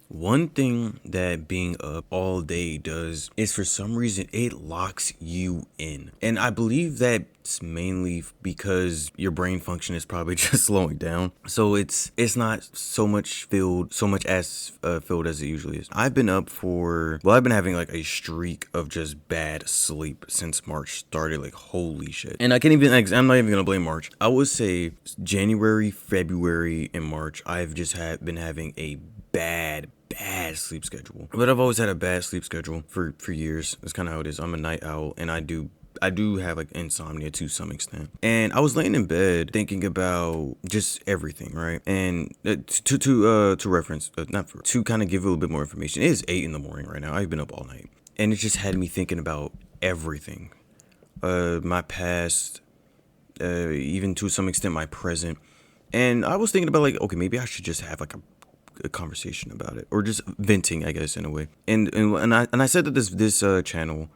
One thing that being up all day does is for some reason it locks you in. And I believe that's mainly because your brain function is probably just slowing down. So it's not so much as filled as it usually is. I've been having like a streak of just bad sleep since March started. Like holy shit. And I'm not even gonna blame March. I would say January, February, and March. I've just been having a bad sleep schedule. But I've always had a bad sleep schedule for years. That's kind of how it is. I'm a night owl, and I do have like insomnia to some extent. And I was laying in bed thinking about just everything, right? And to reference, not for to kind of give you a little bit more information. It is 8 in the morning right now. I've been up all night, and it just had me thinking about everything, my past, even to some extent my present. And I was thinking about like, okay, maybe I should just have like a conversation about it, or just venting, I guess, in a way. And I said that this channel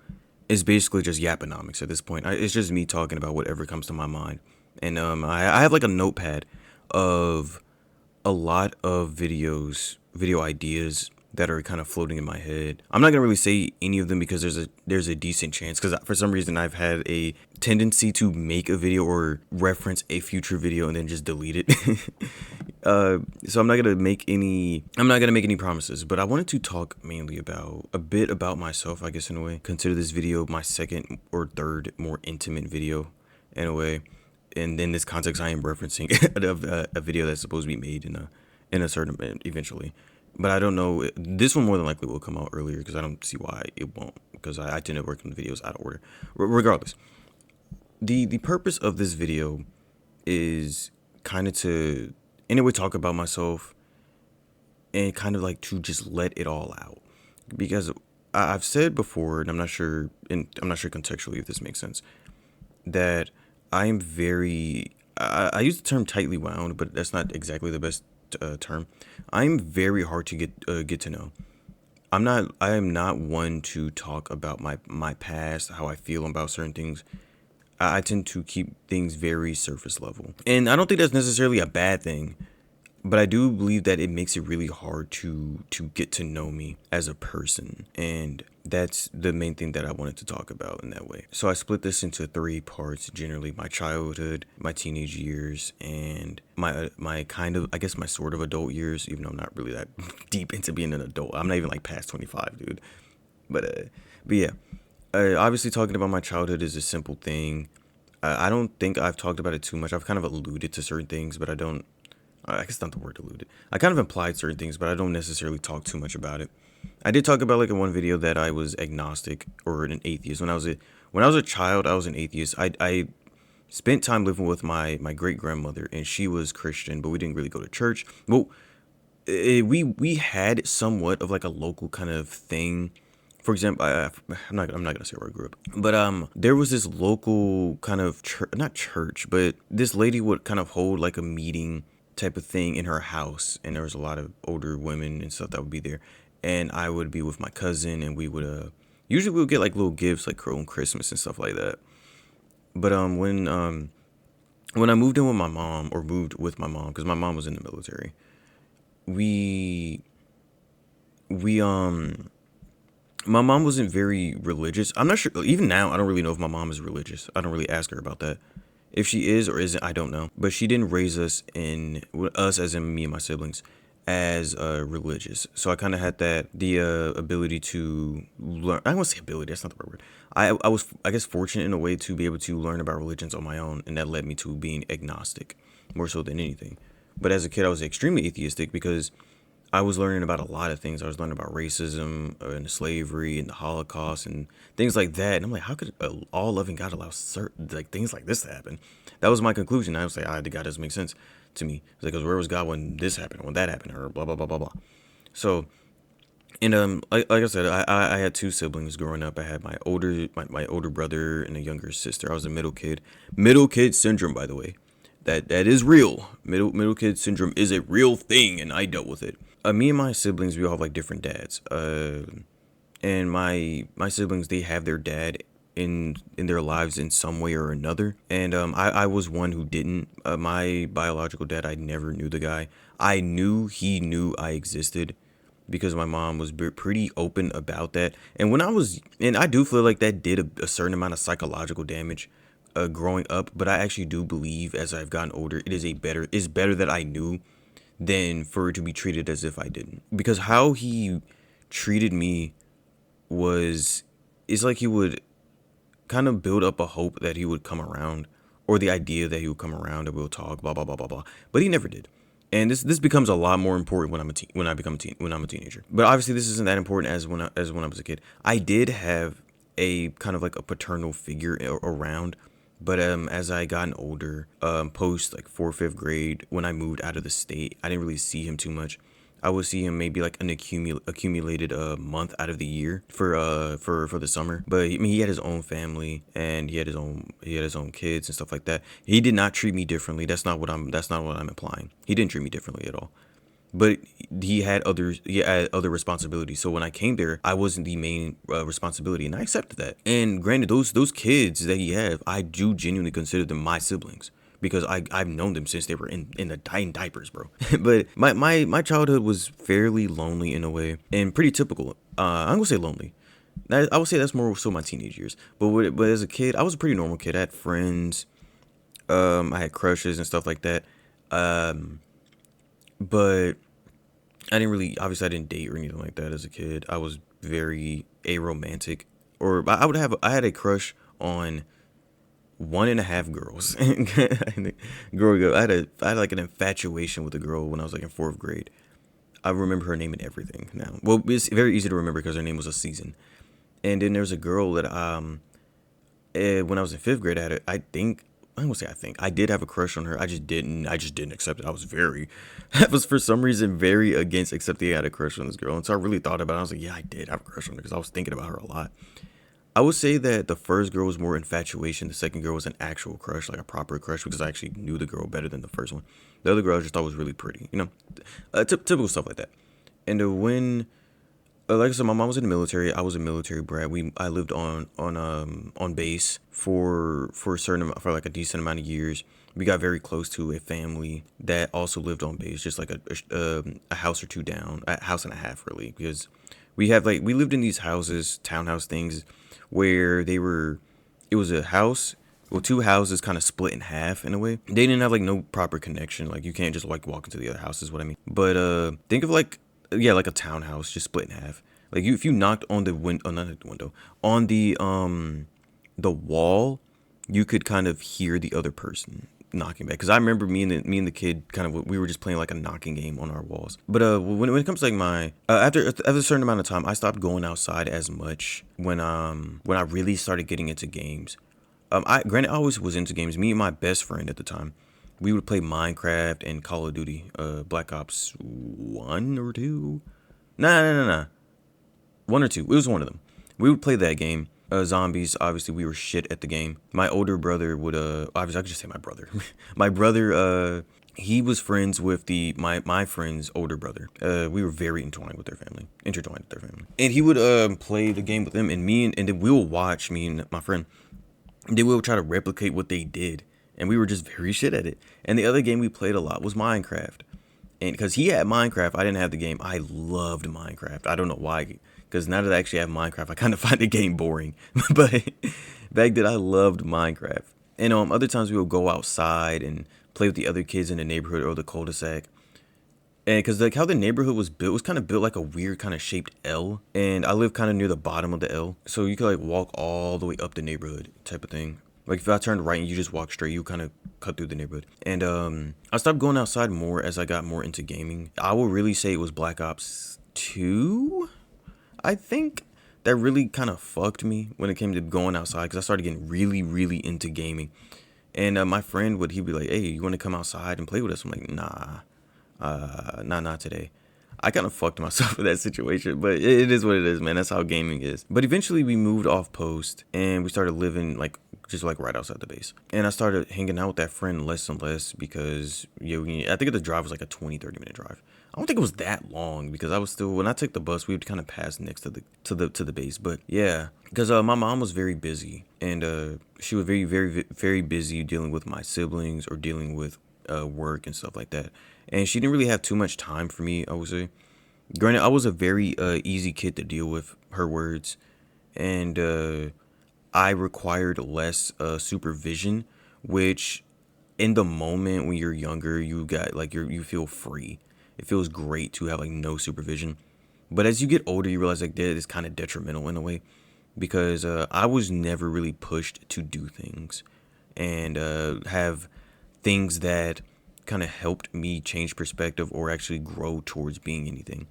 is basically just yapponomics at this point. It's just me talking about whatever comes to my mind. And I have like a notepad of a lot of video ideas that are kind of floating in my head. I'm not gonna really say any of them because there's a decent chance, because for some reason I've had a tendency to make a video or reference a future video and then just delete it. So I'm not gonna make any promises, but I wanted to talk mainly about a bit about myself, I guess, in a way. Consider this video my second or third more intimate video in a way. And in this context, I am referencing a video that's supposed to be made in a certain event eventually. But I don't know. This one more than likely will come out earlier because I don't see why it won't. Because I tend to work on the videos out of order. Regardless, the purpose of this video is kind of to, in a way, talk about myself and kind of like to just let it all out. Because I've said before, and I'm not sure contextually if this makes sense, that I am very. I use the term tightly wound, but that's not exactly the best term. I'm very hard to get to know. I am not one to talk about my past, how I feel about certain things. I tend to keep things very surface level, and I don't think that's necessarily a bad thing. But I do believe that it makes it really hard to get to know me as a person, and that's the main thing that I wanted to talk about in that way. So I split this into three parts: generally my childhood, my teenage years, and my kind of, I guess, my sort of adult years. Even though I'm not really that deep into being an adult, I'm not even like past 25, dude. But yeah, obviously talking about my childhood is a simple thing. I don't think I've talked about it too much. I've kind of alluded to certain things, but I don't. I guess not the word alluded. I kind of implied certain things, but I don't necessarily talk too much about it. I did talk about like in one video that I was agnostic or an atheist. When I was a child, I was an atheist. I spent time living with my great grandmother, and she was Christian, but we didn't really go to church. Well, we had somewhat of like a local kind of thing. For example, I'm not gonna say where I grew up, but there was this local kind of church, not church, but this lady would kind of hold like a meeting type of thing in her house, and there was a lot of older women and stuff that would be there, and I would be with my cousin, and we would usually we would get like little gifts like on Christmas and stuff like that. But when I moved in with my mom, or moved with my mom because my mom was in the military, we we my mom wasn't very religious. I'm not sure, even now I don't really know if my mom is religious. I don't really ask her about that. If she is or isn't, I don't know. But she didn't raise us as in me and my siblings, as religious. So I kind of had the ability to learn. I don't want to say ability. That's not the right word. I was, I guess, fortunate in a way to be able to learn about religions on my own, and that led me to being agnostic more so than anything. But as a kid, I was extremely atheistic because I was learning about a lot of things. I was learning about racism and slavery and the Holocaust and things like that. And I'm like, how could a all-loving God allow certain like things like this to happen? That was my conclusion. I was like, the God doesn't make sense to me. It's like, 'cause where was God when this happened, or when that happened, or blah blah blah blah blah. So, and like I said, I had two siblings growing up. I had my older brother and a younger sister. I was a middle kid. Middle kid syndrome, by the way. That is real. Middle kid syndrome is a real thing, and I dealt with it. Me and my siblings, we all have like different dads. And my siblings, they have their dad in their lives in some way or another. And I was one who didn't. My biological dad, I never knew the guy. I knew he knew I existed, because my mom was pretty open about that. And I do feel like that did a certain amount of psychological damage growing up. But I actually do believe as I've gotten older, it's better that I knew than for it to be treated as if I didn't. Because how he treated me was, it's like he would kind of build up a hope that he would come around, or the idea that he would come around and we'll talk, blah blah blah blah blah. But he never did. And this becomes a lot more important when I become a teen, when I'm a teenager. But obviously this isn't that important as when I was a kid. I did have a kind of like a paternal figure around, but as I gotten older, post like fourth, fifth grade, when I moved out of the state, I didn't really see him too much. I would see him maybe like an accumulated month out of the year for the summer. But I mean, he had his own family and he had his own kids and stuff like that. He did not treat me differently. That's not what I'm implying. He didn't treat me differently at all. But he had other responsibilities. So when I came there, I wasn't the main responsibility, and I accepted that. And granted, those kids that he had, I do genuinely consider them my siblings, because I've known them since they were in diapers, bro. But my childhood was fairly lonely in a way, and pretty typical. I'm gonna say lonely. I would say that's more so my teenage years. But as a kid, I was a pretty normal kid. I had friends. I had crushes and stuff like that. But I didn't date or anything like that as a kid. I was very aromantic, or I had a crush on one and a half girls. Growing up, I had like an infatuation with a girl when I was like in fourth grade. I remember her name and everything now. Well, it's very easy to remember because her name was a season. And then there's a girl that when I was in fifth grade, I did have a crush on her. I just didn't accept it. I was for some reason very against accepting I had a crush on this girl. And so I really thought about it. I was like, yeah, I did have a crush on her because I was thinking about her a lot. I would say that the first girl was more infatuation. The second girl was an actual crush, like a proper crush, because I actually knew the girl better than the first one. The other girl I just thought was really pretty, typical stuff like that. And when like I said, my mom was in the military. I was a military brat. I lived on base for like a decent amount of years. We got very close to a family that also lived on base, just like a house or two down, a house and a half really, because we lived in these houses, townhouse things, where it was a house. Well, two houses kind of split in half in a way. They didn't have like no proper connection. Like you can't just like walk into the other house is what I mean. But think of like, yeah, like a townhouse just split in half. Like if you knocked on the window, not the window, on the wall, you could kind of hear the other person knocking back. Because I remember me and the kid we were just playing like a knocking game on our walls. But when it comes to like my after a certain amount of time, I stopped going outside as much when I really started getting into games. I always was into games. Me and my best friend at the time, we would play Minecraft and Call of Duty, Black Ops 1 or 2. Nah. 1 or 2. It was one of them. We would play that game. Zombies, obviously, we were shit at the game. My older brother would, obviously, I could just say my brother. My brother, he was friends with my friend's older brother. We were very intertwined with their family. And he would, play the game with them, and then we will watch, me and my friend, they will try to replicate what they did. And we were just very shit at it. And the other game we played a lot was Minecraft. And because he had Minecraft, I didn't have the game. I loved Minecraft. I don't know why. Because now that I actually have Minecraft, I kind of find the game boring. But back then, I loved Minecraft. And other times we would go outside and play with the other kids in the neighborhood or the cul-de-sac. And because like how the neighborhood was built, it was kind of built like a weird kind of shaped L. And I live kind of near the bottom of the L. So you could like walk all the way up the neighborhood type of thing. Like if I turned right and you just walk straight, you kind of cut through the neighborhood. And I stopped going outside more as I got more into gaming. I will really say it was Black Ops 2, I think, that really kind of fucked me when it came to going outside, because I started getting really, really into gaming. And my friend he'd be like, hey, you want to come outside and play with us? I'm like, nah, not today. I kind of fucked myself with that situation, but it is what it is, man. That's how gaming is. But eventually we moved off post and we started living like just like right outside the base. And I started hanging out with that friend less and less because I think the drive was like a 20-30 minute drive. I don't think it was that long because I was still, when I took the bus, we would kind of pass next to the base. But yeah, because my mom was very busy and she was very, very, very busy dealing with my siblings or dealing with work and stuff like that. And she didn't really have too much time for me, I would say. Granted, I was a very easy kid to deal with her words, and I required less supervision, which in the moment when you're younger, you got like you feel free. It feels great to have like no supervision. But as you get older, you realize like that is kind of detrimental in a way because I was never really pushed to do things and have things that kind of helped me change perspective or actually grow towards being anything.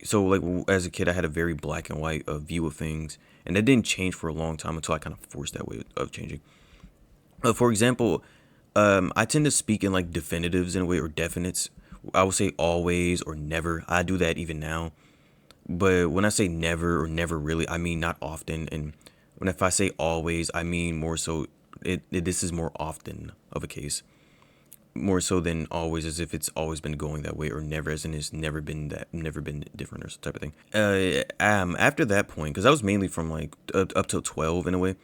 So like as a kid, I had a very black and white view of things, and that didn't change for a long time until I kind of forced that way of changing. For example, I tend to speak in like definitives in a way or definites. I would say always or never. I do that even now. But when I say never or never really, I mean not often. And when if I say always, I mean more so. This is more often of a case, more so than always, as if it's always been going that way, or never, as in it's never been different or some type of thing. After that point, because I was mainly from like up till 12 in a way.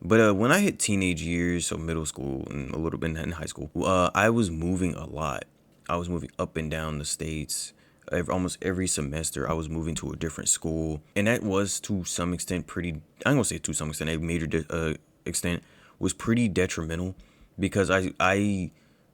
But when I hit teenage years, so middle school and a little bit in high school, I was moving a lot. I was moving up and down the states. Almost every semester, I was moving to a different school, and that was to some extent pretty. I'm gonna say to some extent, a major extent was pretty detrimental because I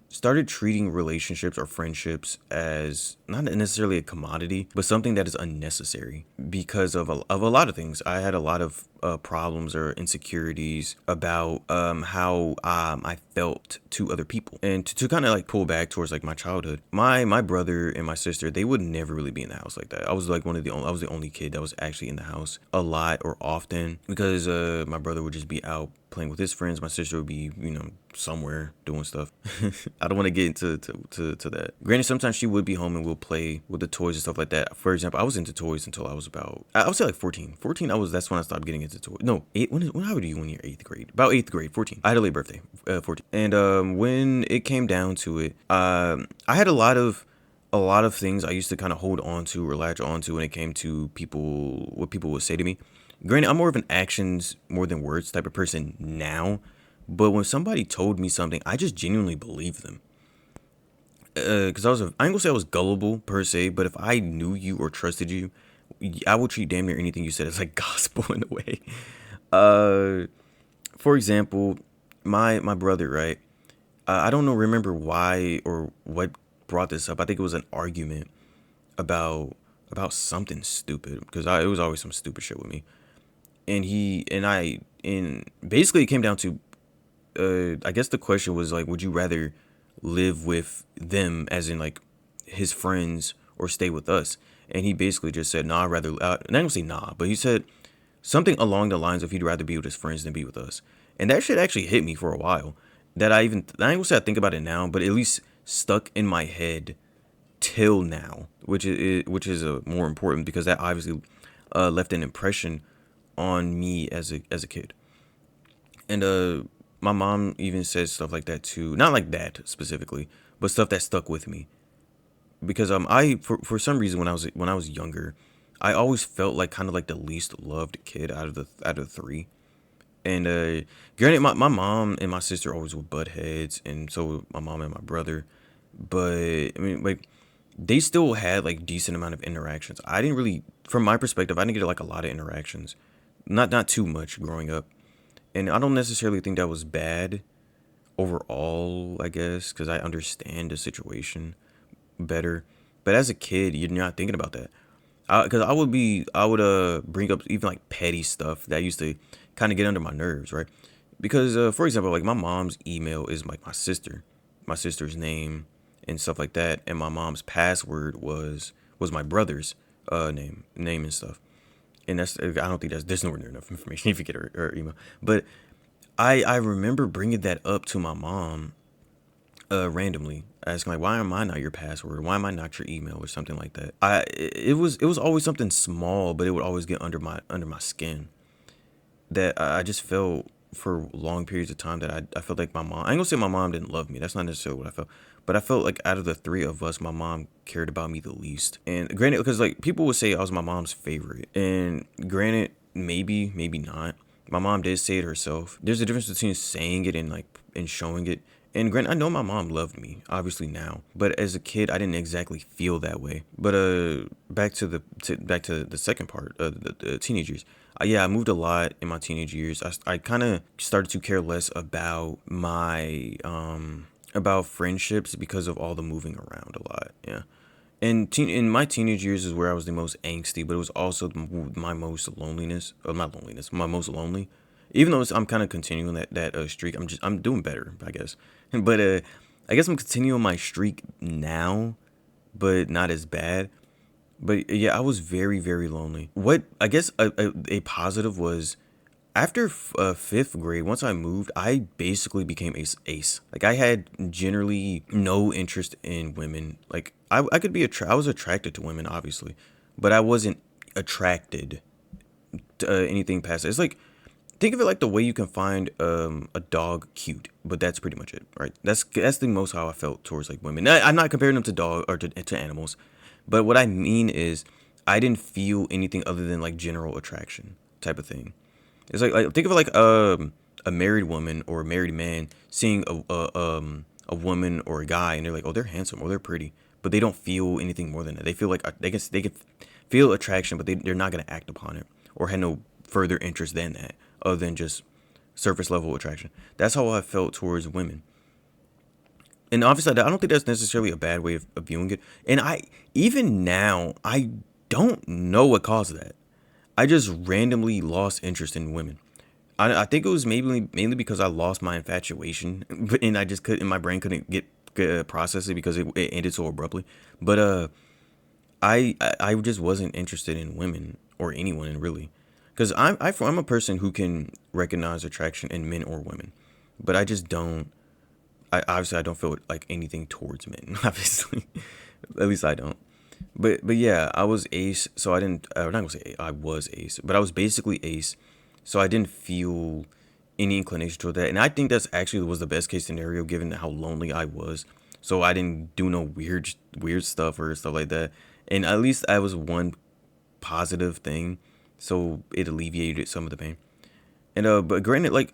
started treating relationships or friendships as not necessarily a commodity, but something that is unnecessary because of a lot of things. I had a lot of problems or insecurities about how I felt to other people. And to kind of like pull back towards like my childhood, my brother and my sister, they would never really be in the house like that. I was like I was the only kid that was actually in the house a lot or often because my brother would just be out playing with his friends. My sister would be, somewhere doing stuff. I don't want to get into that. Granted, sometimes she would be home and we'll play with the toys and stuff like that. For example, I was into toys until I was about, I would say like 14. 14, that's when I stopped getting into toys. No, eight. How old are you when you're eighth grade? About eighth grade, 14. I had a late birthday, 14. And when it came down to it, I had a lot of things I used to kind of hold on to or latch on to when it came to what people would say to me. Granted, I'm more of an actions more than words type of person now, but when somebody told me something, I just genuinely believed them. Because I ain't gonna say I was gullible per se, but if I knew you or trusted you, I would treat damn near anything you said as like gospel in a way. Uh, for example, my brother, right? I don't know, remember why or what brought this up. I think it was an argument about about something stupid because it was always some stupid shit with me. And he and I and basically it came down to I guess the question was like, would you rather live with them, as in like his friends, or stay with us? And he basically just said, nah, I'd rather, and I don't say nah, but he said something along the lines of he'd rather be with his friends than be with us. And that shit actually hit me for a while. I ain't gonna say I think about it now, but at least stuck in my head till now, which is more important because that obviously left an impression on me as a kid. And my mom even says stuff like that too. Not like that specifically, but stuff that stuck with me. Because I for some reason when I was younger, I always felt like kind of like the least loved kid out of the three. And granted, my mom and my sister always would butt heads, and so would my mom and my brother. But I mean, like they still had like decent amount of interactions. I didn't really, from my perspective, I didn't get like a lot of interactions, not too much growing up. And I don't necessarily think that was bad overall, I guess, because I understand the situation better. But as a kid, you're not thinking about that. Because I would bring up even like petty stuff that used to kind of get under my nerves, right? Because for example, like my mom's email is like my sister's name and stuff like that, and my mom's password was my brother's name and stuff. And I don't think there's nowhere near enough information if you get her email. But I remember bringing that up to my mom randomly, asking like, why am I not your password? Why am I not your email or something like that? It was always something small, but it would always get under my skin. That I just felt for long periods of time that I felt like my mom. I ain't gonna say my mom didn't love me. That's not necessarily what I felt. But I felt like out of the three of us, my mom cared about me the least. And granted, because like people would say I was my mom's favorite, and granted, maybe not. My mom did say it herself. There's a difference between saying it and showing it. And granted, I know my mom loved me, obviously now, but as a kid, I didn't exactly feel that way. But back to the second part, the teenage years. Yeah, I moved a lot in my teenage years. I kind of started to care less about my about friendships because of all the moving around a lot. Yeah. And in my teenage years is where I was the most angsty, but it was also my most loneliness, or not loneliness, my most lonely. Even though I'm kind of continuing that streak, I'm doing better, I guess. But I guess I'm continuing my streak now, but not as bad. But yeah, I was very very lonely. What I guess a positive was after fifth grade, once I moved, I basically became ace. Like I had generally no interest in women. Like I could be I was attracted to women, obviously, but I wasn't attracted to anything past it. It's like think of it like the way you can find a dog cute, but that's pretty much it, right? That's the most how I felt towards like women. I'm not comparing them to dog or to animals, but what I mean is I didn't feel anything other than like general attraction type of thing. It's like think of it like a married woman or a married man seeing a woman or a guy and they're like, oh, they're handsome or they're pretty, but they don't feel anything more than that. They feel like they can feel attraction, but they're not gonna act upon it or have no further interest than that, other than just surface level attraction. That's how I felt towards women. And obviously, I don't think that's necessarily a bad way of viewing it. And even now, I don't know what caused that. I just randomly lost interest in women. I think it was mainly because I lost my infatuation, and I just couldn't. My brain couldn't process it because it ended so abruptly. But I just wasn't interested in women or anyone really, because I'm a person who can recognize attraction in men or women, but I just don't. I don't feel like anything towards men. Obviously, at least I don't. But yeah, I was ace, so I didn't. I'm not gonna say I was ace, but I was basically ace, so I didn't feel any inclination toward that. And I think that's actually was the best case scenario given how lonely I was. So I didn't do no weird stuff or stuff like that. And at least I was one positive thing, so it alleviated some of the pain. And but granted, like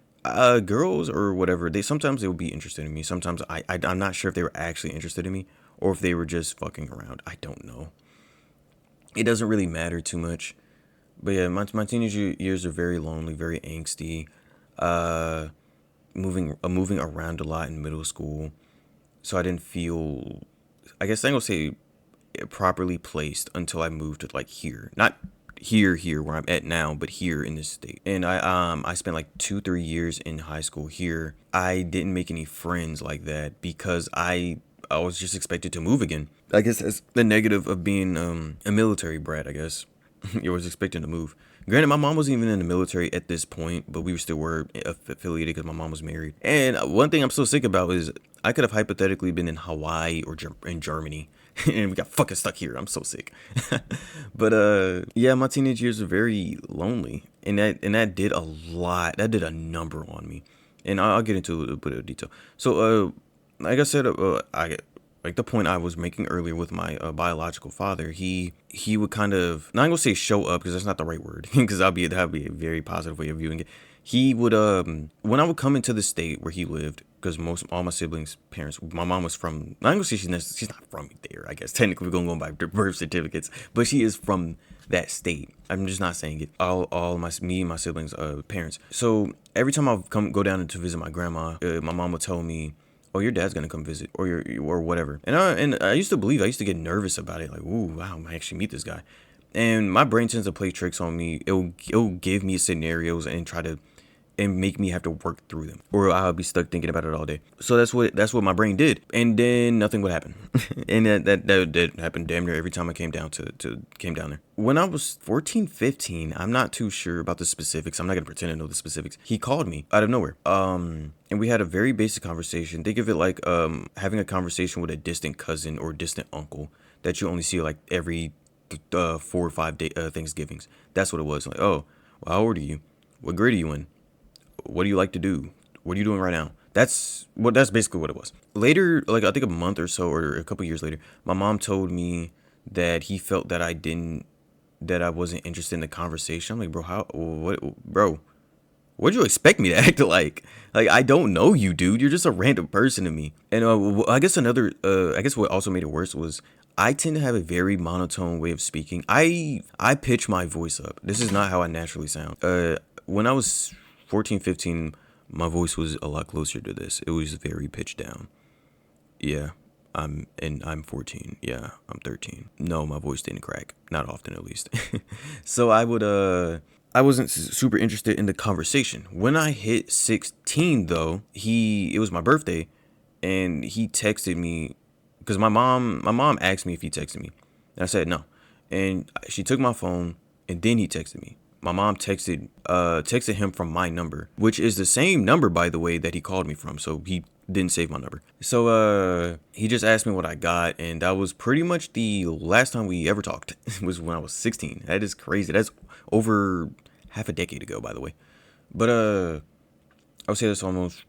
girls or whatever, they would be interested in me. Sometimes I'm not sure if they were actually interested in me or if they were just fucking around. I don't know. It doesn't really matter too much. But yeah, my teenage years are very lonely, very angsty. Uh, moving around a lot in middle school, so I didn't feel. I guess I'm gonna say properly placed until I moved to like here, not here where I'm at now, but here in this state. And I spent like 2-3 years in high school here. I didn't make any friends like that because I was just expected to move again. I guess that's the negative of being a military brat. I guess you was expected to move. Granted, my mom wasn't even in the military at this point, but we still were affiliated because my mom was married. And one thing I'm so sick about is I could have hypothetically been in Hawaii or in Germany, and we got fucking stuck here. I'm so sick. But yeah, my teenage years are very lonely, and that did a lot. That did a number on me, and I'll get into a little bit of detail. So like I said, I like the point I was making earlier with my biological father. He would kind of not gonna say show up because that's not the right word because that'd be a very positive way of viewing it. He would when I would come into the state where he lived, because most all my siblings' parents, my mom was from. Not gonna say she's not from there. I guess technically we're gonna go by birth certificates, but she is from that state. I'm just not saying it. All my me and my siblings' parents. So every time I go down to visit my grandma, my mom would tell me, oh, your dad's gonna come visit, or whatever. And I used to believe, I used to get nervous about it, like, ooh, wow, I might actually meet this guy. And my brain tends to play tricks on me. It'll give me scenarios and try to and make me have to work through them, or I'll be stuck thinking about it all day. So that's what my brain did, and then nothing would happen. And that did happen damn near every time I came down came down there. When I was 14, 15, I'm not too sure about the specifics. I'm not gonna pretend to know the specifics. He called me out of nowhere. And we had a very basic conversation. Think of it like having a conversation with a distant cousin or distant uncle that you only see like every 4 or 5 Thanksgivings. That's what it was. Like, oh, well, how old are you? What grade are you in? What do you like to do? What are you doing right now? That's basically what it was. Later, like I think a month or so, or a couple years later, my mom told me that he felt that I wasn't interested in the conversation. I'm like, bro, bro? What'd you expect me to act like? Like, I don't know you, dude. You're just a random person to me. And I guess I guess what also made it worse was I tend to have a very monotone way of speaking. I pitch my voice up. This is not how I naturally sound. When I was 14, 15, my voice was a lot closer to this. It was very pitched down. Yeah. I'm 14. Yeah, I'm 13. No, my voice didn't crack. Not often, at least. So I wasn't super interested in the conversation. When I hit 16 though, it was my birthday and he texted me because my mom asked me if he texted me. And I said no. And she took my phone and then he texted me. My mom texted him from my number, which is the same number by the way that he called me from. So he didn't save my number. So he just asked me what I got, and that was pretty much the last time we ever talked. It was when I was 16. That is crazy. That's over half a decade ago, by the way. But I would say that's almost,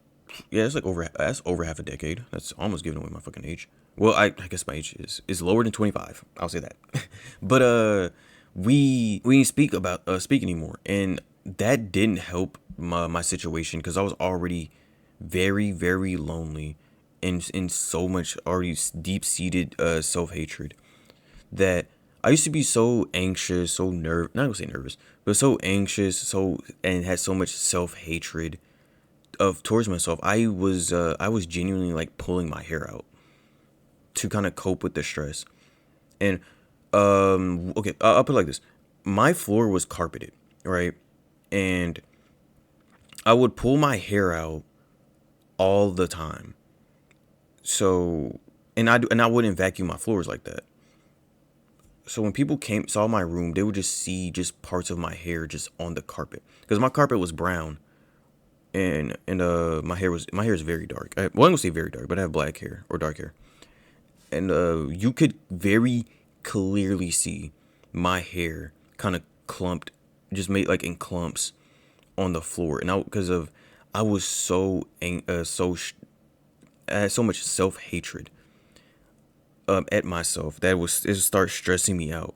yeah, that's over half a decade. That's almost giving away my fucking age. Well, I guess my age is lower than 25. I'll say that. But we didn't speak anymore, and that didn't help my situation because I was already very very lonely and in so much already deep seated self hatred that I used to be so anxious, so not gonna say nervous, but so anxious, and had so much self hatred of towards myself. I was genuinely like pulling my hair out to kind of cope with the stress. And okay, I'll put it like this: my floor was carpeted, right, and I would pull my hair out all the time. So, and I wouldn't vacuum my floors like that. So when people saw my room, they would just see just parts of my hair just on the carpet because my carpet was brown, and my hair is very dark. Well, I'm gonna say very dark, but I have black hair or dark hair, and you could very clearly see my hair kind of clumped, just made like in clumps on the floor, and I was I had so much self hatred at myself that it started stressing me out,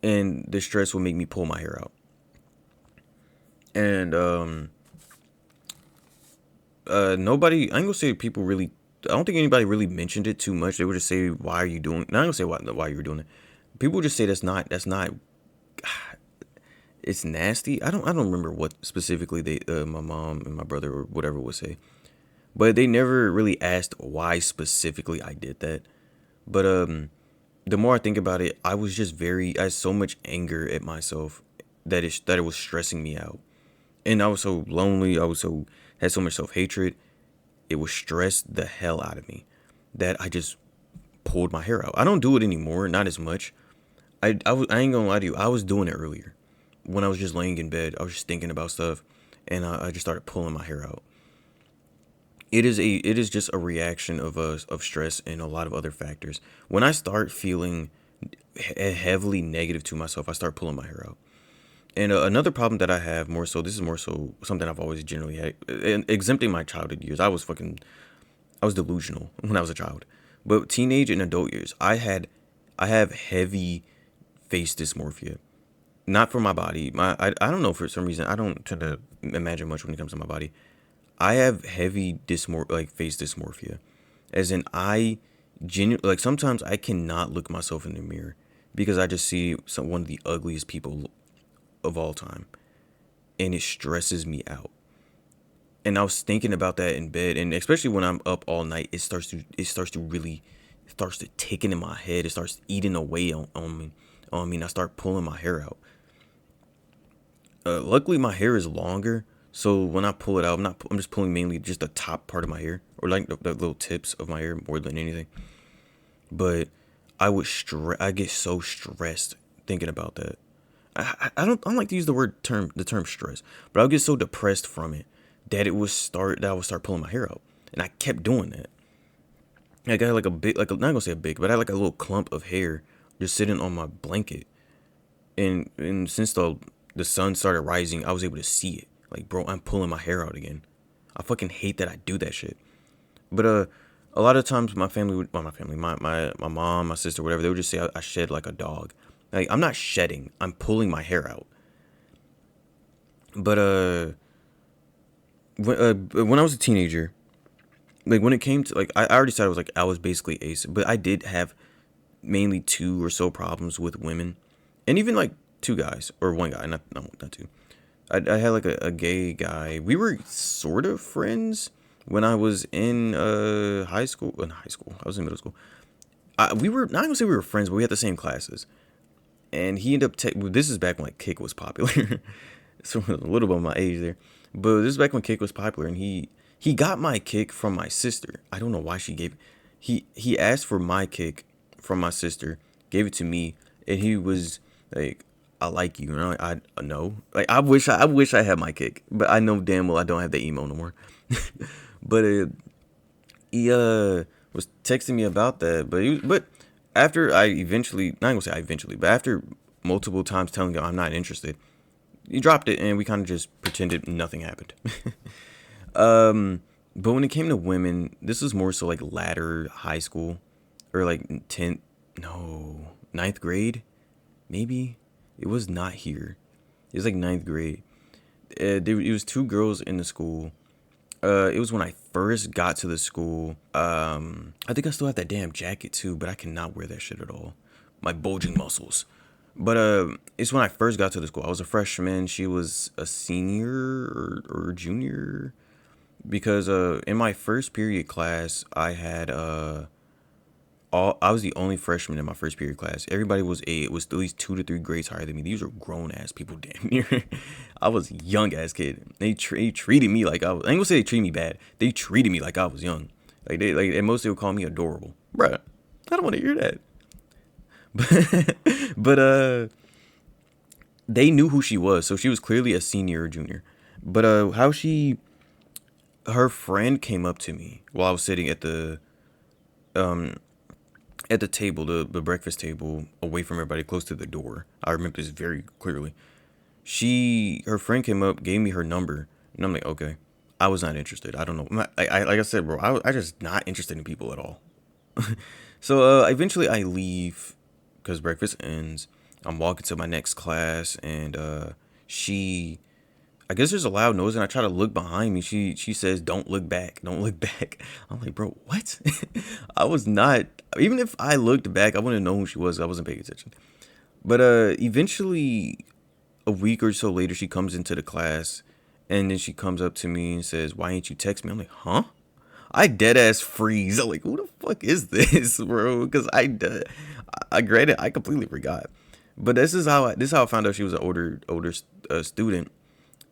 and the stress would make me pull my hair out. And nobody, I ain't gonna say people really. I don't think anybody really mentioned it too much. They would just say, "Why are you doing?" Not gonna say why you were doing it. People would just say that's not. It's nasty. I don't remember what specifically my mom and my brother or whatever would say, but they never really asked why specifically I did that. But the more I think about it, I had so much anger at myself that it was stressing me out, and I was so lonely. Had so much self hatred. It was stressed the hell out of me that I just pulled my hair out. I don't do it anymore, not as much. I ain't gonna lie to you. I was doing it earlier when I was just laying in bed. I was just thinking about stuff, and I just started pulling my hair out. It is just a reaction of stress and a lot of other factors. When I start feeling heavily negative to myself, I start pulling my hair out. And another problem that I have more so, this is more so something I've always generally had, exempting my childhood years. I was delusional when I was a child, but teenage and adult years, I have heavy face dysmorphia. Not for my body. I don't know, for some reason I don't tend to imagine much when it comes to my body. I have heavy face dysmorphia, as in like sometimes I cannot look myself in the mirror because I just see one of the ugliest people of all time, and it stresses me out. And I was thinking about that in bed, and especially when I'm up all night, it starts to ticking in my head. It starts eating away on me, and I start pulling my hair out. Luckily, my hair is longer, so when I pull it out, I'm just pulling mainly just the top part of my hair, or like the little tips of my hair more than anything. But I get so stressed thinking about that. I don't like to use the term stress, but I'll get so depressed from it that I would start pulling my hair out, and I kept doing that. I got like a big, like not gonna say a big, but I had like a little clump of hair just sitting on my blanket, and since the sun started rising, I was able to see it. Like, bro, I'm pulling my hair out again. I fucking hate that I do that shit. But a lot of times my mom, my sister, whatever, they would just say I shed like a dog. Like, I'm not shedding. I'm pulling my hair out. But when I was a teenager, like when it came to like I already said I was basically ace, but I did have mainly two or so problems with women, and even like two guys or one guy, not no, not two. I had like a gay guy. We were sort of friends when I was in high school. In high school, I was in middle school. We were not gonna say we were friends, but we had the same classes. And he ended up. This is back when like Kick was popular, so a little bit of my age there. But this is back when Kick was popular, and he got my Kick from my sister. I don't know why she gave. He asked for my Kick from my sister, gave it to me, and he was like, "I like you," and I'm like, "I know." Like I wish I had my Kick, but I know damn well I don't have the emo no more. But he was texting me about that, but after I eventually, not gonna say I eventually, but after multiple times telling him I'm not interested, he dropped it, and we kind of just pretended nothing happened. But when it came to women, this was more so like latter high school, or like 10th, no, ninth grade, maybe. It was not here. It was like ninth grade. It was two girls in the school. It was when I first got to the school. I think I still have that damn jacket too, but I cannot wear that shit at all. My bulging muscles. But it's when I first got to the school. I was a freshman. She was a senior or junior. Because in my first period class, I was the only freshman in my first period class. Everybody was at least 2 to 3 grades higher than me. These are grown ass people, damn near. I was a young ass kid. They treated me like I was. I ain't gonna say they treated me bad. They treated me like I was young. Like at most they would call me adorable, bruh. I don't want to hear that. But they knew who she was, so she was clearly a senior or junior. But her friend came up to me while I was sitting at the table, the breakfast table, away from everybody, close to the door. I remember this very clearly. Her friend came up, gave me her number, and I'm like, okay. I was not interested. I don't know. Like I said, bro, I just not interested in people at all. So eventually I leave because breakfast ends. I'm walking to my next class, and she I guess there's a loud noise, and I try to look behind me. She says, "Don't look back. Don't look back." I'm like, bro, what? I was not. Even if I looked back, I wouldn't know who she was. I wasn't paying attention. But eventually, a week or so later, she comes into the class, and then she comes up to me and says, "Why ain't you text me?" I'm like, "Huh?" I dead ass freeze. I'm like, "Who the fuck is this, bro?" Because I granted, I completely forgot. But this is how I found out she was an older student,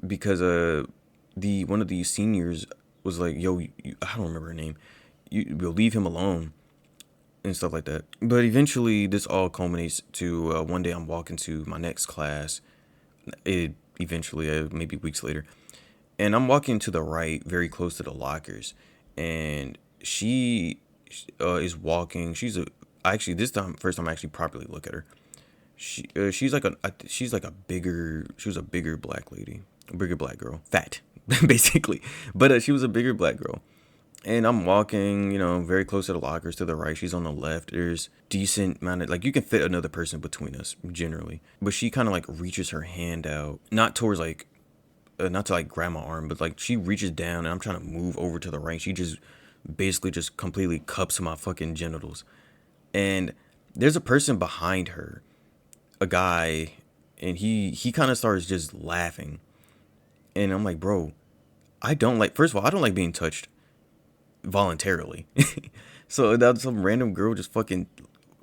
because the one of the seniors was like, "Yo, I don't remember her name. We'll leave him alone," and stuff like that. But eventually, this all culminates to one day I'm walking to my next class. It eventually, maybe weeks later, and I'm walking to the right, very close to the lockers, and she is walking. Actually, this time, first time I actually properly look at her. She's like a bigger. She was a bigger black lady, a bigger black girl, fat, basically. But she was a bigger black girl, and I'm walking, very close to the lockers to the right. She's on the left. There's decent amount of, like, you can fit another person between us generally, but she kind of like reaches her hand out, not towards like, not to like grab my arm, but like she reaches down, and I'm trying to move over to the right. She just basically just completely cups my fucking genitals, and there's a person behind her, a guy, and he kind of starts just laughing, and I'm like, bro, I don't like. First of all, I don't like being touched voluntarily. So that some random girl just fucking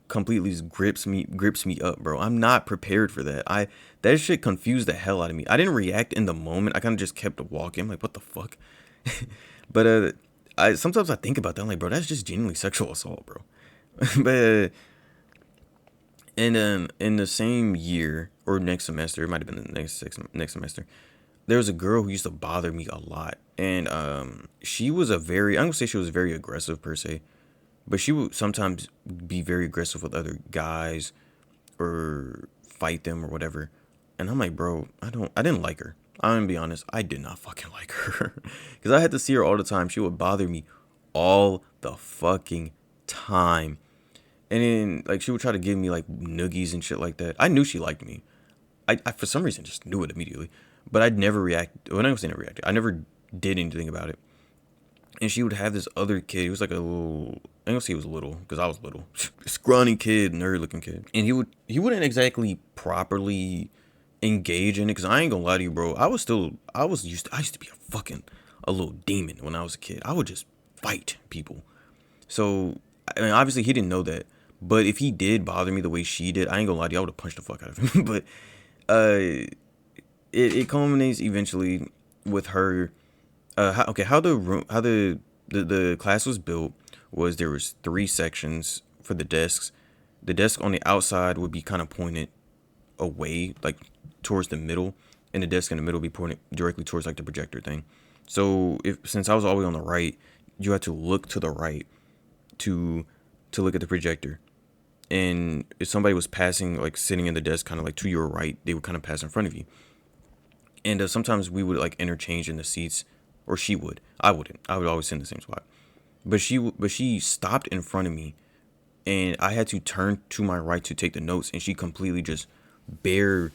completely just grips me up, bro. I'm not prepared for that. That shit confused the hell out of me. I didn't react in the moment. I kind of just kept walking. I'm like, what the fuck? But I sometimes I think about that. I'm like, bro, that's just genuinely sexual assault, bro. But and in the same year or next semester, it might have been the next semester, there was a girl who used to bother me a lot, and she was I'm gonna say she was very aggressive per se, but she would sometimes be very aggressive with other guys or fight them or whatever. And I'm like, bro, I didn't like her. I'm gonna be honest, I did not fucking like her, because I had to see her all the time. She would bother me all the fucking time. And then, like, she would try to give me, like, noogies and shit like that. I knew she liked me. I for some reason, just knew it immediately. But I'd never react. When I was never reacted, I never did anything about it. And she would have this other kid. He was like a little. I don't say he was little because I was little. Scrawny kid, nerd looking kid, and he wouldn't exactly properly engage in it. Because I ain't gonna lie to you, bro. I used to be a little demon when I was a kid. I would just fight people. So I mean, obviously he didn't know that. But if he did bother me the way she did, I ain't gonna lie to you, I would have punched the fuck out of him. But it culminates eventually with her. How the room, how the class was built was there was 3 sections for the desks. The desk on the outside would be kind of pointed away, like towards the middle, and the desk in the middle would be pointed directly towards like the projector thing. So since I was all the way on the right, you had to look to the right to look at the projector. And if somebody was passing, like sitting in the desk, kind of like to your right, they would kind of pass in front of you. And sometimes we would like interchange in the seats, or she would. I wouldn't. I would always sit in the same spot. But she stopped in front of me, and I had to turn to my right to take the notes, and she completely just bare.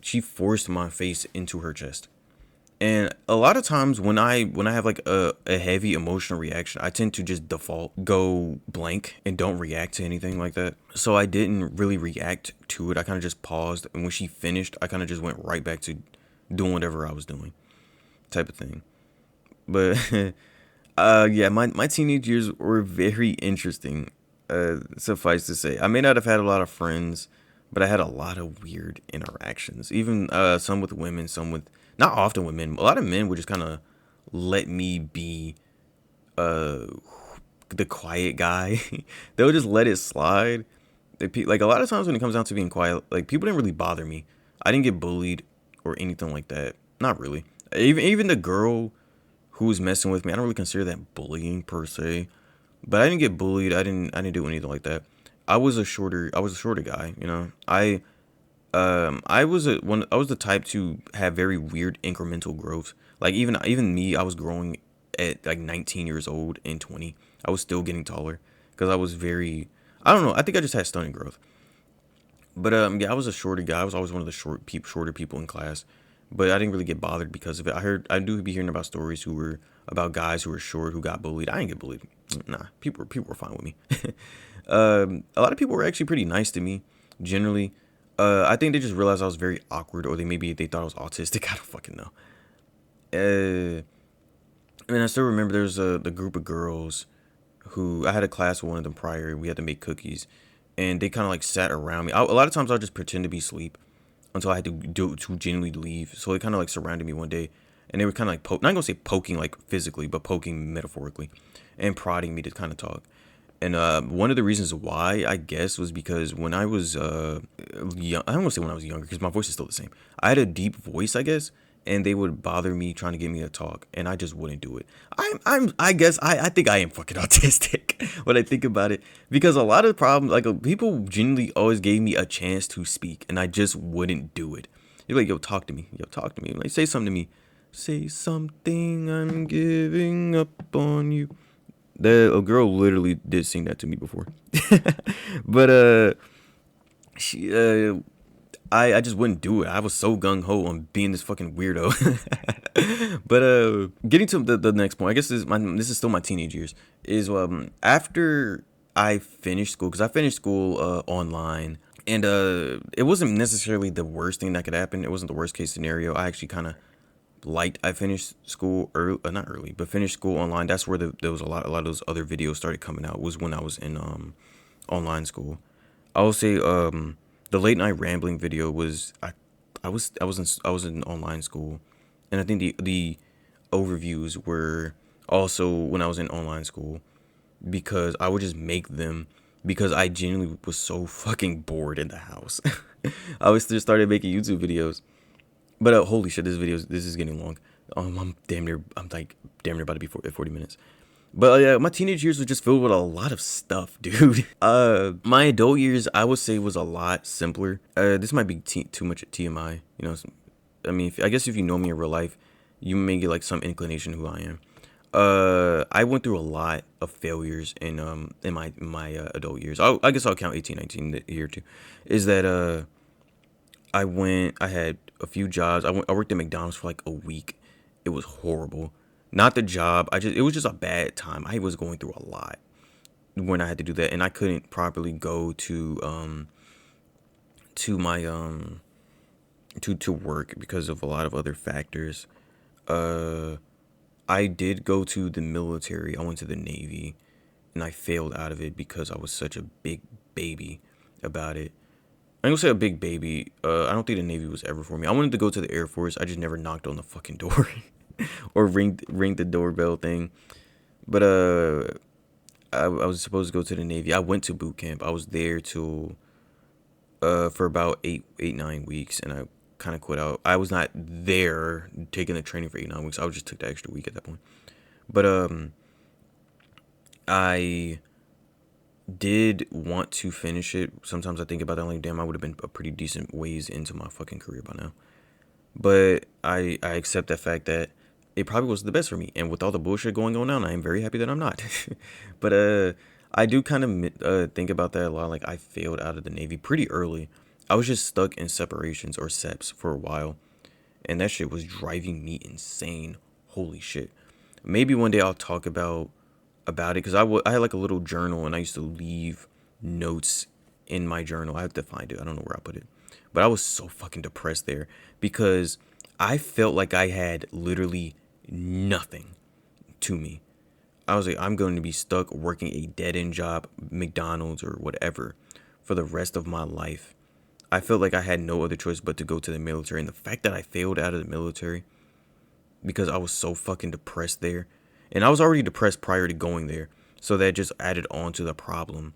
She forced my face into her chest. And a lot of times when I have like a heavy emotional reaction, I tend to just default go blank and don't react to anything like that. So I didn't really react to it. I kind of just paused, and when she finished, I kind of just went right back to doing whatever I was doing, type of thing. But yeah, my teenage years were very interesting. Suffice to say, I may not have had a lot of friends, but I had a lot of weird interactions. Even some with women, some with not often with men. A lot of men would just kind of let me be uh the quiet guy. They would just let it slide. Like a lot of times when it comes down to being quiet, like people didn't really bother me. I didn't get bullied or anything like that. Not really. Even the girl who was messing with me, I don't really consider that bullying per se. But I didn't get bullied. I didn't do anything like that. I was a shorter guy, you know. I was the type to have very weird incremental growth. Like even me, I was growing at like 19 years old and 20. I was still getting taller because I was very, I don't know, I think I just had stunning growth. But yeah, I was a shorter guy. I was always one of the shorter people in class. But I didn't really get bothered because of it. I do be hearing about stories who were about guys who were short who got bullied. I didn't get bullied. Nah, people were fine with me. A lot of people were actually pretty nice to me, generally. I think they just realized I was very awkward, or they thought I was autistic. I don't fucking know. Uh, I mean, I still remember there was the group of girls who I had a class with one of them prior. We had to make cookies, and they kind of like sat around me. A lot of times I'll just pretend to be asleep until I had to genuinely leave. So they kind of like surrounded me one day, and they were kind of like not gonna say poking like physically, but poking metaphorically, and prodding me to kind of talk. And one of the reasons why, I guess, was because when I was young, I don't want to say when I was younger because my voice is still the same. I had a deep voice, I guess, and they would bother me trying to get me to talk, and I just wouldn't do it. I guess I think I am fucking autistic when I think about it, because a lot of problems, like people genuinely always gave me a chance to speak, and I just wouldn't do it. You're like, yo, talk to me, like say something to me, say something, I'm giving up on you. A girl literally did sing that to me before, but she I just wouldn't do it. I was so gung ho on being this fucking weirdo. But getting to the next point, I guess this is still my teenage years. Is after I finished school, because I finished school online, and it wasn't necessarily the worst thing that could happen. It wasn't the worst case scenario. I actually kind of I finished school early, not early, but finished school online. That's where there was a lot of those other videos started coming out. Was when I was in online school. I will say the late night rambling video was I was in online school, and I think the overviews were also when I was in online school, because I would just make them because I genuinely was so fucking bored in the house. I was just started making YouTube videos. But holy shit, this is getting long. I'm like damn near about to be at 40 minutes. But yeah, my teenage years were just filled with a lot of stuff, dude. My adult years, I would say, was a lot simpler. This might be too much TMI, you know. I mean, I guess if you know me in real life, you may get like some inclination who I am. I went through a lot of failures in my adult years. I guess I'll count 18, 19 here too. Is that I had a few jobs. I worked at McDonald's for like a week. It was horrible. Not the job. It was just a bad time. I was going through a lot when I had to do that, and I couldn't properly go to my to work because of a lot of other factors. Uh, I did go to the military. I went to the Navy, and I failed out of it because I was such a big baby about it. I ain't gonna say a big baby. I don't think the Navy was ever for me. I wanted to go to the Air Force. I just never knocked on the fucking door or ring the doorbell thing. But I was supposed to go to the Navy. I went to boot camp. I was there till for about 9 weeks, and I kind of quit out. I was not there taking the training for 8 9 weeks. I just took the extra week at that point. But I did want to finish it. Sometimes I think about that, like, damn, I would have been a pretty decent ways into my fucking career by now. But I accept that fact that it probably was the best for me. And with all the bullshit going on now, I am very happy that I'm not. But I do kind of think about that a lot. Like, I failed out of the Navy pretty early. I was just stuck in separations or SEPs for a while, and that shit was driving me insane. Holy shit. Maybe one day I'll talk about it, because I had like a little journal, and I used to leave notes in my journal. I have to find it. I don't know where I put it. But I was so fucking depressed there because I felt like I had literally nothing to me. I was like, I'm going to be stuck working a dead end job, McDonald's or whatever, for the rest of my life. I felt like I had no other choice but to go to the military. And the fact that I failed out of the military because I was so fucking depressed there. And I was already depressed prior to going there. So that just added on to the problem.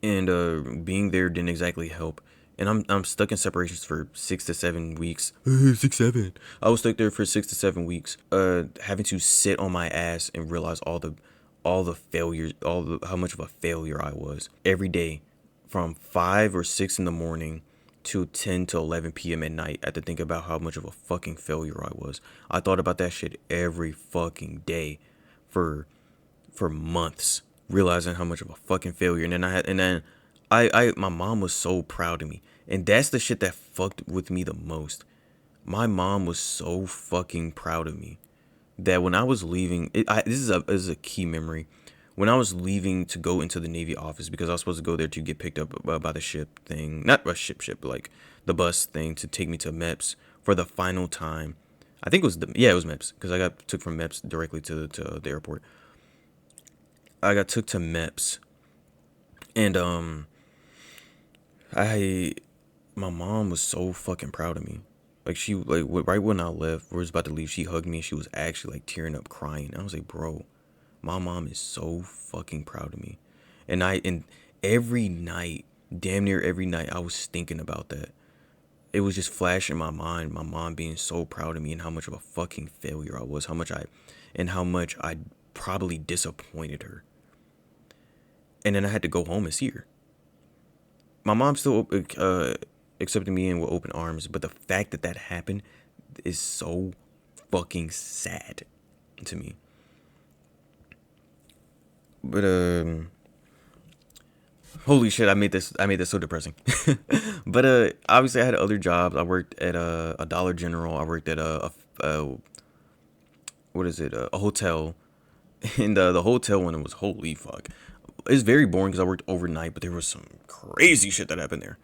And being there didn't exactly help. And I'm stuck in separations for 6 to 7 weeks. 6 7. I was stuck there for 6 to 7 weeks. Having to sit on my ass and realize all the failures, how much of a failure I was every day, from 5 or 6 in the morning to 10 to 11 p.m. at night. I had to think about how much of a fucking failure I was. I thought about that shit every fucking day for months, realizing how much of a fucking failure. And then my mom was so proud of me. And that's the shit that fucked with me the most. My mom was so fucking proud of me that when I was leaving, this is a key memory. When I was leaving to go into the Navy office, because I was supposed to go there to get picked up by the ship thing, not a ship, but like the bus thing to take me to MEPS for the final time. I think it was MEPS, because I got took from MEPS directly to the airport. I got took to MEPS, and my mom was so fucking proud of me. Like, right when I left, we was about to leave, she hugged me and she was actually like tearing up, crying. I was like, bro, my mom is so fucking proud of me. And every night, damn near every night, I was thinking about that. It was just flashing in my mind, my mom being so proud of me and how much of a fucking failure I was, how much I probably disappointed her. And then I had to go home and see her. My mom still accepted me in with open arms, but the fact that happened is so fucking sad to me. But holy shit, I made this so depressing. But obviously I had other jobs. I worked at a Dollar General. I worked at a hotel. And the hotel one, it was, holy fuck. It's very boring because I worked overnight, but there was some crazy shit that happened there.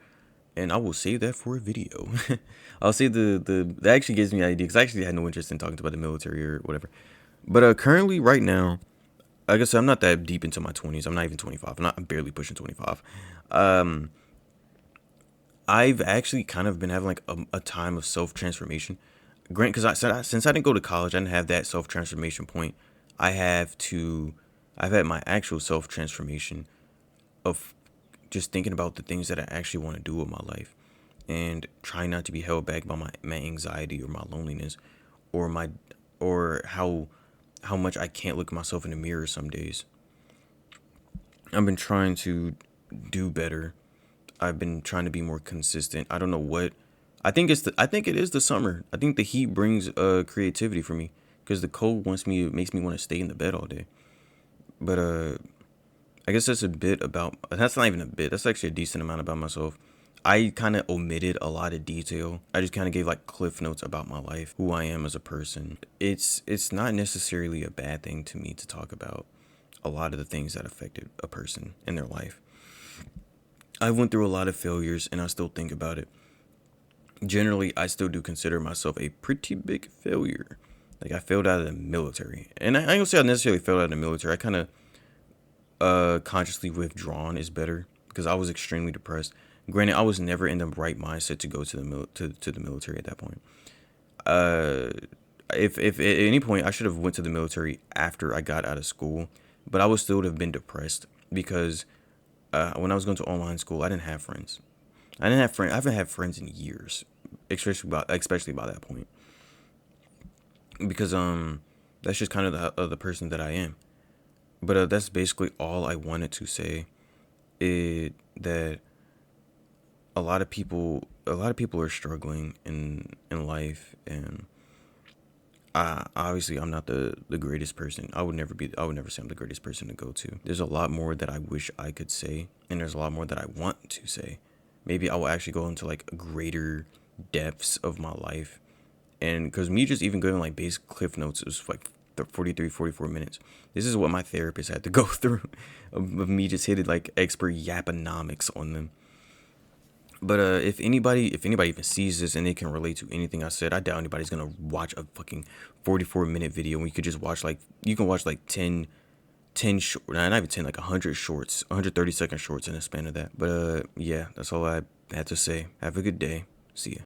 And I will save that for a video. I'll say that actually gives me an idea, because I actually had no interest in talking about the military or whatever. But currently, right now, like I said, I'm not that deep into my 20s. I'm not even 25. I'm barely pushing 25. I've actually kind of been having like a time of self-transformation. Grant, because since I didn't go to college, I didn't have that self-transformation point. I've had my actual self-transformation of just thinking about the things that I actually want to do with my life, and trying not to be held back by my anxiety or my loneliness, or how much I can't look at myself in the mirror some days. I've been trying to do better. I've been trying to be more consistent. I don't know what. I think it is the summer. I think the heat brings creativity for me, because the cold makes me want to stay in the bed all day. But I guess that's not even a bit. That's actually a decent amount about myself. I kind of omitted a lot of detail. I just kind of gave like cliff notes about my life, who I am as a person. It's not necessarily a bad thing to me to talk about a lot of the things that affected a person in their life. I went through a lot of failures and I still think about it. Generally, I still do consider myself a pretty big failure. Like I failed out of the military. And I don't say I necessarily failed out of the military. I kind of consciously withdrawn is better because I was extremely depressed. Granted, I was never in the right mindset to go to to the military at that point. Uh, if at any point I should have went to the military after I got out of school, but I would still have been depressed because when I was going to online school, I didn't have friends. I didn't have friends. I haven't had friends in years, especially by that point, because that's just kind of the person that I am. But that's basically all I wanted to say. That a lot of people are struggling in life, and obviously I'm not the greatest person. I would never say I'm the greatest person to go to. There's a lot more that I wish I could say, and there's a lot more that I want to say. Maybe I will actually go into like greater depths of my life, and because me just even going like basic cliff notes is like 43, 44 minutes. This is what my therapist had to go through of me just hitting like expert yaponomics on them. But if anybody even sees this and they can relate to anything I said, I doubt anybody's gonna watch a fucking 44-minute video when you could just watch like you can watch like 10 short, not even 10, like 100 shorts, 130-second shorts in a span of that. But yeah, that's all I had to say. Have a good day. See ya.